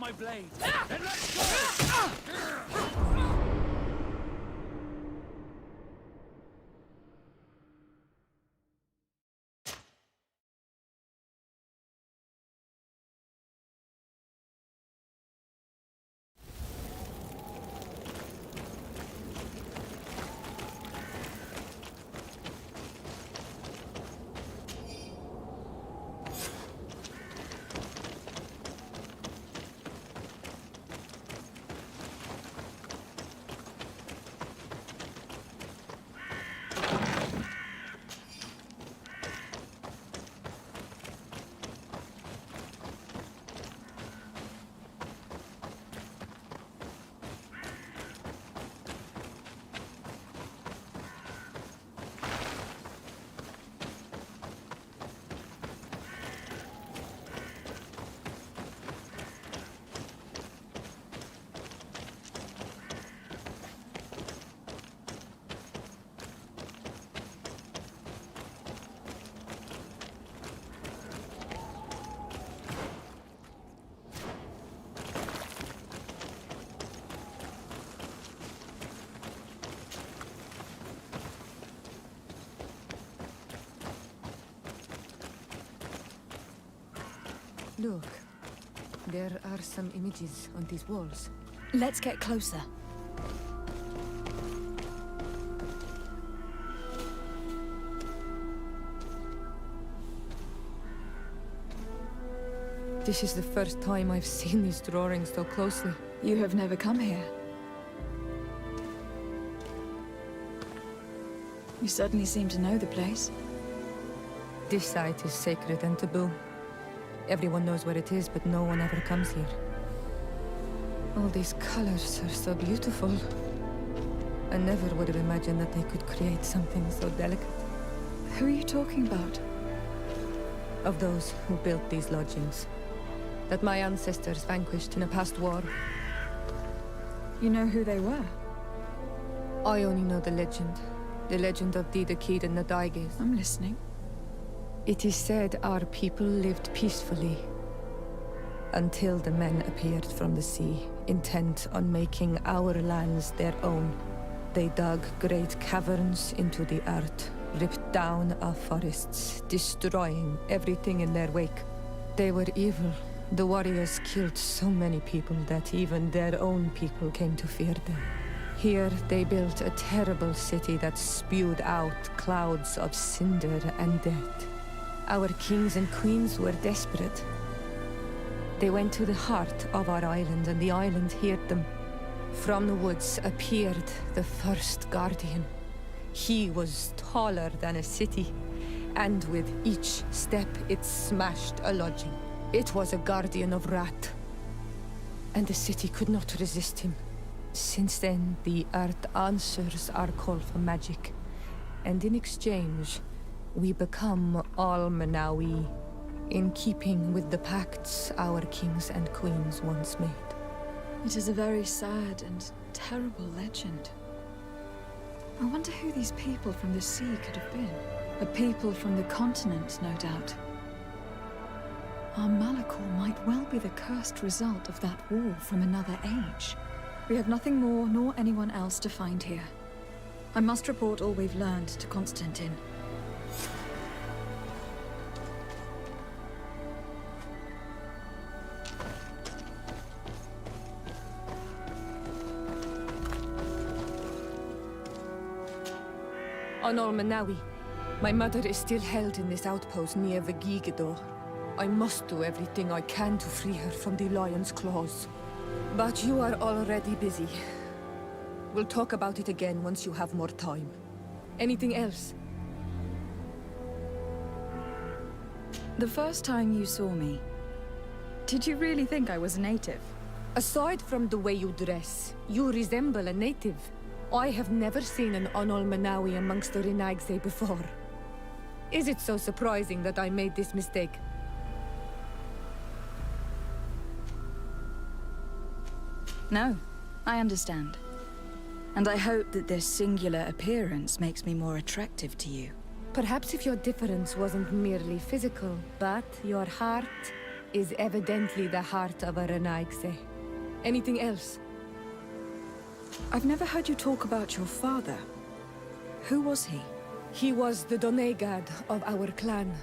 my blade. Then let's go! Look, there are some images on these walls. Let's get closer. This is the first time I've seen these drawings so closely. You have never come here. You certainly seem to know the place. This site is sacred and taboo. Everyone knows where it is, but no one ever comes here. All these colors are so beautiful. I never would have imagined that they could create something so delicate. Who are you talking about? Of those who built these lodgings. That my ancestors vanquished in a past war. You know who they were? I only know the legend. The legend of Didakid and the Daiges. I'm listening. It is said our people lived peacefully until the men appeared from the sea, intent on making our lands their own. They dug great caverns into the earth, ripped down our forests, destroying everything in their wake. They were evil. The warriors killed so many people that even their own people came to fear them. Here they built a terrible city that spewed out clouds of cinder and death. Our kings and queens were desperate. They went to the heart of our island, and the island heard them. From the woods appeared the first guardian. He was taller than a city, and with each step it smashed a lodging. It was a guardian of Rat, and the city could not resist him. Since then, the earth answers our call for magic, and in exchange, we become Al-Manawi, in keeping with the pacts our kings and queens once made. It is a very sad and terrible legend. I wonder who these people from the sea could have been. A people from the continent, no doubt. Our Malachor might well be the cursed result of that war from another age. We have nothing more nor anyone else to find here. I must report all we've learned to Constantine. On Al-Manawi, my mother is still held in this outpost near Vegigedor. I must do everything I can to free her from the lion's claws. But you are already busy. We'll talk about it again once you have more time. Anything else? The first time you saw me, did you really think I was a native? Aside from the way you dress, you resemble a native. I have never seen an Al-Manawi amongst the Renagse before. Is it so surprising that I made this mistake? No, I understand. And I hope that this singular appearance makes me more attractive to you. Perhaps if your difference wasn't merely physical, but your heart is evidently the heart of a Renaigse. Anything else? I've never heard you talk about your father. Who was he? He was the Donegad of our clan.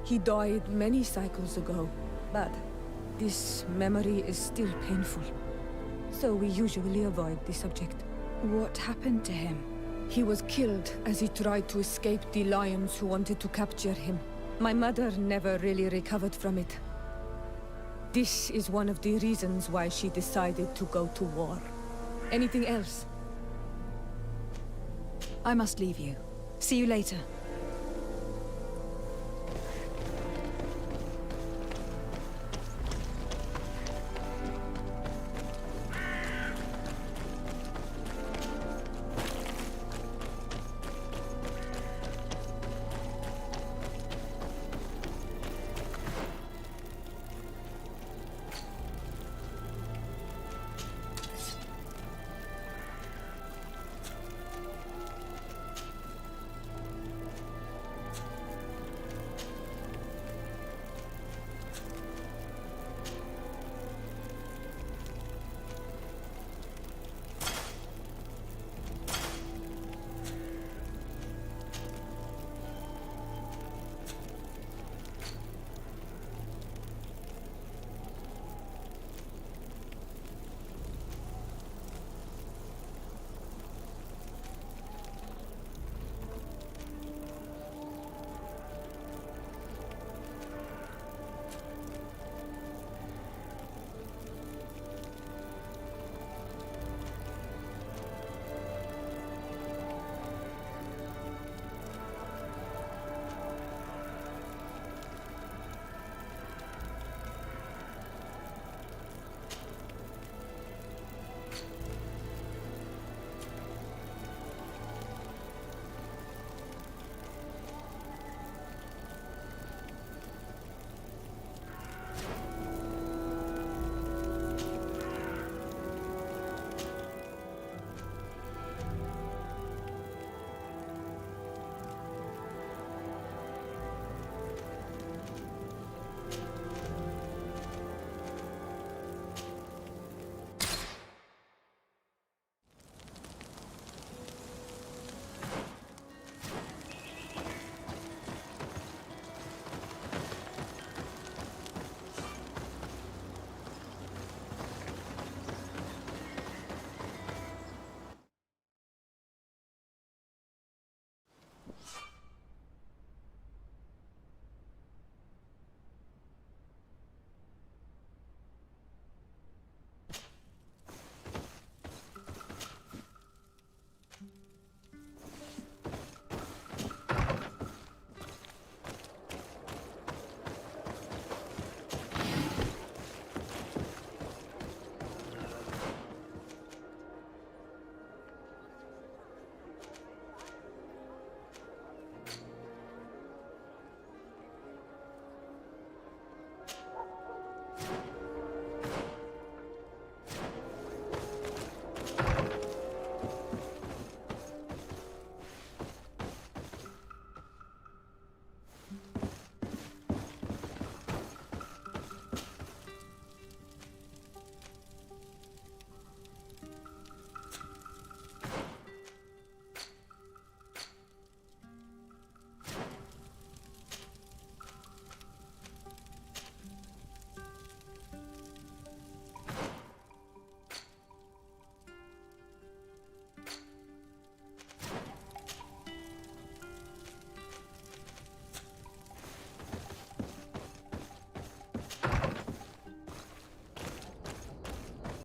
He died many cycles ago, but this memory is still painful. So we usually avoid the subject. What happened to him? He was killed as he tried to escape the lions who wanted to capture him. My mother never really recovered from it. This is one of the reasons why she decided to go to war. Anything else? I must leave you. See you later.